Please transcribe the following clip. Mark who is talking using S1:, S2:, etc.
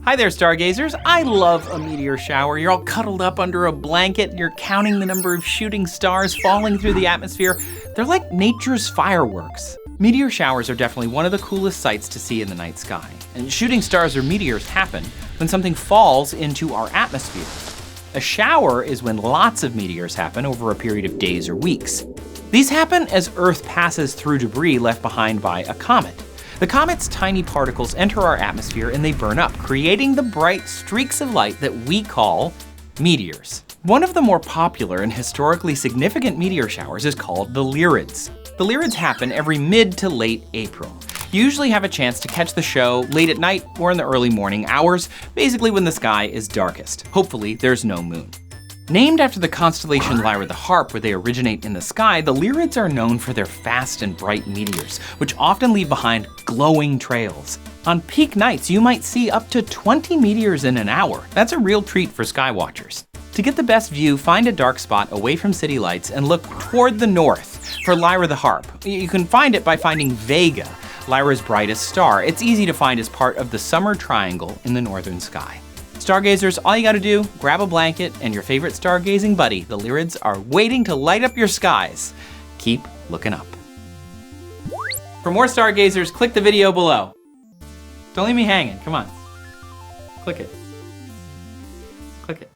S1: Hi there, stargazers. I love a meteor shower. You're all cuddled up under a blanket. You're counting the number of shooting stars falling through the atmosphere. They're like nature's fireworks. Meteor showers are definitely one of the coolest sights to see in the night sky. And shooting stars or meteors happen when something falls into our atmosphere. A shower is when lots of meteors happen over a period of days or weeks. These happen as Earth passes through debris left behind by a comet. The comet's tiny particles enter our atmosphere and they burn up, creating the bright streaks of light that we call meteors. One of the more popular and historically significant meteor showers is called the Lyrids. The Lyrids happen every mid to late April. You usually have a chance to catch the show late at night or in the early morning hours, basically when the sky is darkest. Hopefully there's no moon. Named after the constellation Lyra the Harp, where they originate in the sky, the Lyrids are known for their fast and bright meteors, which often leave behind glowing trails. On peak nights, you might see up to 20 meteors in an hour. That's a real treat for sky watchers. To get the best view, find a dark spot away from city lights and look toward the north for Lyra the Harp. You can find it by finding Vega, Lyra's brightest star. It's easy to find as part of the summer triangle in the northern sky. Stargazers, all you gotta do, grab a blanket and your favorite stargazing buddy. The Lyrids are waiting to light up your skies. Keep looking up. For more stargazers, click the video below. Don't leave me hanging, come on. Click it. Click it.